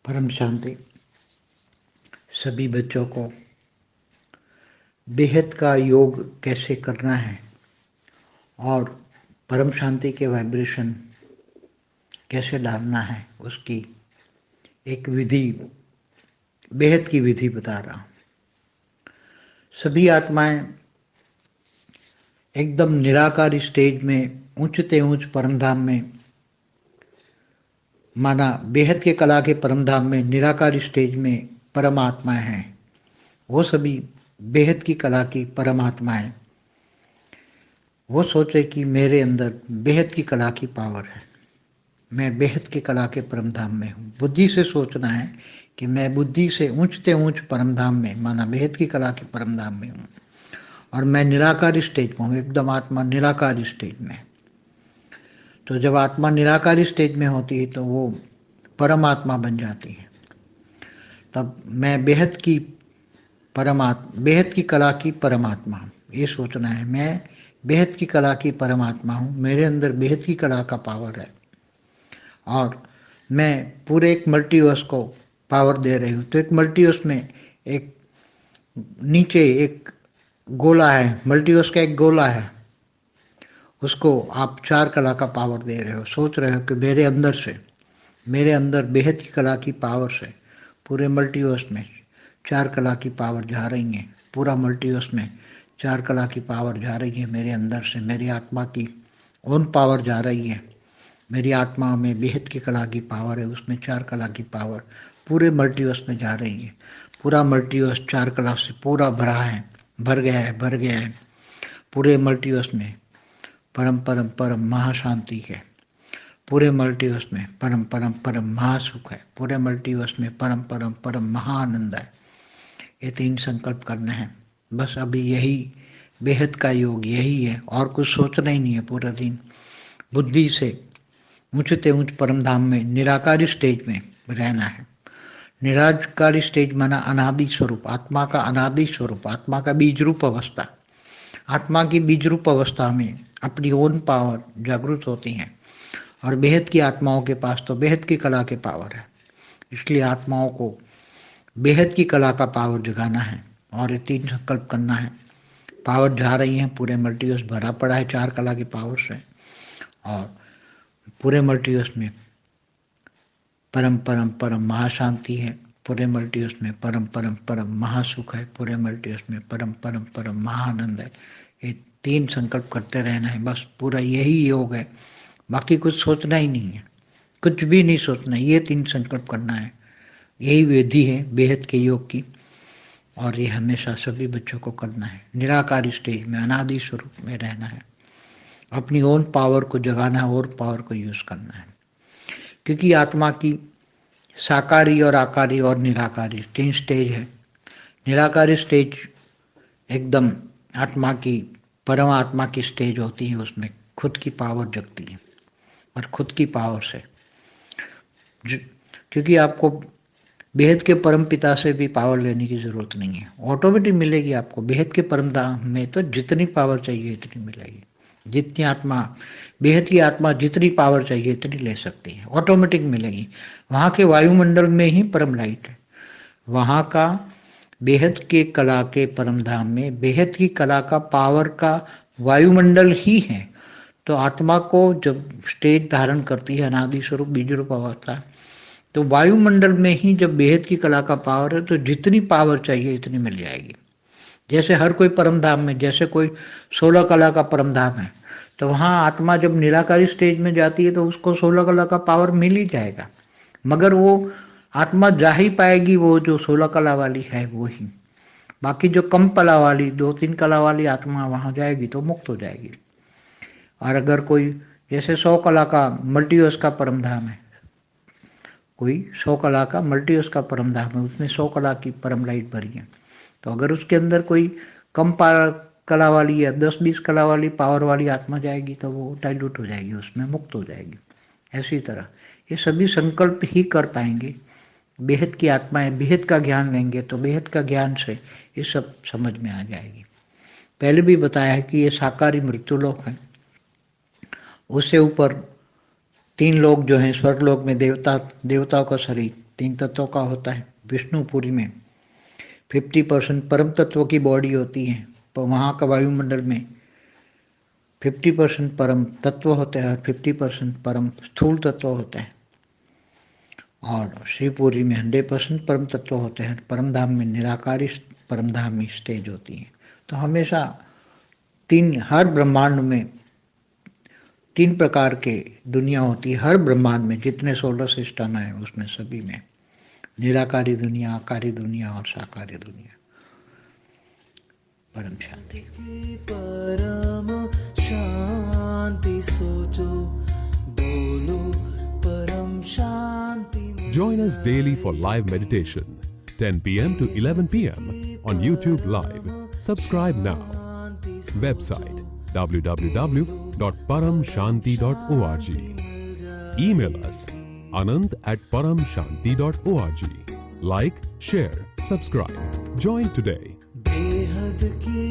परम शांति सभी बच्चों को बेहद का योग कैसे करना है और परम शांति के वाइब्रेशन कैसे डालना है उसकी एक विधि, बेहद की विधि बता रहा हूँ। सभी आत्माएं एकदम निराकार स्टेज में ऊंचते ऊंच परमधाम में, माना बेहद के कला के परमधाम में निराकार स्टेज में परमात्माएं हैं। वो सभी बेहद की कला की परमात्माएं वो सोचे कि मेरे अंदर बेहद की कला की पावर है, मैं बेहद की कला के परमधाम में हूँ। बुद्धि से सोचना है कि मैं बुद्धि से ऊंचते ऊंच परमधाम में, माना बेहद की कला के परमधाम में हूँ और मैं निराकार स्टेज में हूँ, एकदम आत्मा निराकार स्टेज में। तो जब आत्मा निराकार स्टेज में होती है तो वो परमात्मा बन जाती है। तब मैं बेहद की बेहद की कला की परमात्मा हूँ, ये सोचना है। मैं बेहद की कला की परमात्मा हूँ, मेरे अंदर बेहद की कला का पावर है और मैं पूरे एक मल्टीवर्स को पावर दे रही हूँ। तो एक मल्टीवर्स में एक नीचे एक गोला है, मल्टीवर्स का एक गोला है, उसको आप 4 कला का पावर दे रहे हो। सोच रहे हो कि मेरे अंदर से, मेरे अंदर बेहद की कला की पावर से पूरे मल्टीवर्स में 4 कला की पावर जा रही है। पूरा मल्टीवर्स में 4 कला की पावर जा रही है मेरे अंदर से। मेरी आत्मा की ओन पावर जा रही है। मेरी आत्मा में बेहद की कला की पावर है, उसमें 4 कला की पावर पूरे मल्टीवर्स में जा रही है। पूरा मल्टीवर्स 4 कला से पूरा भरा है, भर गया है। पूरे मल्टीवर्स में परम परम परम महाशांति है। पूरे मल्टीवर्स में परम परम परम महासुख है। पूरे मल्टीवर्स में परम परम परम महाआनंद है। ये 3 संकल्प करने हैं। बस अभी यही बेहद का योग यही है, और कुछ सोचना ही नहीं है। पूरा दिन बुद्धि से ऊंचते ऊंच परमधाम में निराकार स्टेज में रहना है। निराकार स्टेज माना अनादि स्वरूप, आत्मा का अनादि स्वरूप, आत्मा का बीज रूप अवस्था। आत्मा की बीज रूप अवस्था में अपनी ओन पावर जागृत होती है और बेहद की आत्माओं के पास तो बेहद की कला के पावर है। इसलिए आत्माओं को बेहद की कला का पावर जगाना है और ये 3 संकल्प करना है। पावर जा रही है, पूरे मल्टीवर्स भरा पड़ा है 4 कला की पावर से और पूरे मल्टीवर्स में परम परम परम महाशांति है। पूरे मल्टीवर्स में परम परम परम महासुख है। पूरे मल्टीवर्स में परम परम परम महाआनंद है। ये 3 संकल्प करते रहना है। बस पूरा यही योग है, बाकी कुछ सोचना ही नहीं है, कुछ भी नहीं सोचना। ये 3 संकल्प करना है, यही विधि है बेहद के योग की और ये हमेशा सभी बच्चों को करना है। निराकार स्टेज में अनादि स्वरूप में रहना है, अपनी ओन पावर को जगाना है और पावर को यूज करना है। क्योंकि आत्मा की साकारी और आकारी और निराकारी 3 स्टेज है। निराकारी स्टेज एकदम आत्मा की परमात्मा की स्टेज होती है, उसमें खुद की पावर जगती है और खुद की पावर से, क्योंकि आपको बेहद के परम पिता से भी पावर लेने की जरूरत नहीं है, ऑटोमेटिक मिलेगी आपको। बेहद के परम धाम में तो जितनी पावर चाहिए इतनी मिलेगी। जितनी आत्मा, बेहद की आत्मा जितनी पावर चाहिए इतनी ले सकती है, ऑटोमेटिक मिलेगी। वहाँ के वायुमंडल में ही परम लाइट है। वहाँ का बेहद के कला के परम धाम में बेहद की कला का पावर का वायुमंडल ही है। तो आत्मा को जब स्टेज धारण करती है अनादि स्वरूप बीज रूप अवस्था, तो वायुमंडल में ही जब बेहद की कला का पावर है तो जितनी पावर चाहिए इतनी मिल जाएगी। जैसे हर कोई परम धाम में, जैसे कोई 16 कला का परम धाम है, तो वहाँ आत्मा जब निराकारी स्टेज में जाती है तो उसको 16 कला का पावर मिल ही जाएगा। मगर वो आत्मा जा ही पाएगी वो जो 16 कला वाली है वो ही। बाकी जो कम कला वाली 2-3 कला वाली आत्मा वहाँ जाएगी तो मुक्त हो जाएगी। और अगर कोई जैसे 100 कला का मल्टीवर्स का परम धाम है, कोई 100 कला का मल्टीवर्स का परम धाम है, उसमें 100 कला की परम लाइट भरी है, तो अगर उसके अंदर कोई कम कला वाली या 10-20 कला वाली पावर वाली आत्मा जाएगी तो वो डाइल्यूट हो जाएगी, उसमें मुक्त हो जाएगी। ऐसी तरह ये सभी संकल्प ही कर पाएंगे। बेहद की आत्माएं बेहद का ज्ञान लेंगे तो बेहद का ज्ञान से ये सब समझ में आ जाएगी। पहले भी बताया है कि ये साकारी मृत्युलोक है, उससे ऊपर 3 लोग जो हैं स्वर्ग लोक में देवताओं का शरीर, 3 तत्वों का होता है। विष्णुपुरी में 50% परम तत्व की बॉडी होती है, तो वहाँ का वायुमंडल में 50% परम तत्व होते हैं और 50% परम स्थूल तत्व होते हैं। और शिवपुरी में 100% परम तत्व होते हैं। परम धाम में निराकारी परम धामी स्टेज होती है। तो हमेशा हर ब्रह्मांड में 3 प्रकार के दुनिया होती है। हर ब्रह्मांड में जितने सोलर सिस्टम है उसमें सभी में निराकारी दुनिया, आकारी दुनिया और साकारी दुनिया। परम शांति। परम शांति सोचो, बोलो परम शांति। Join us daily for live meditation, 10 p.m. to 11 p.m. on YouTube Live. Subscribe now. Website www.paramshanti.org. Email us anant@paramshanti.org. Like, share, subscribe. Join today. बेहद की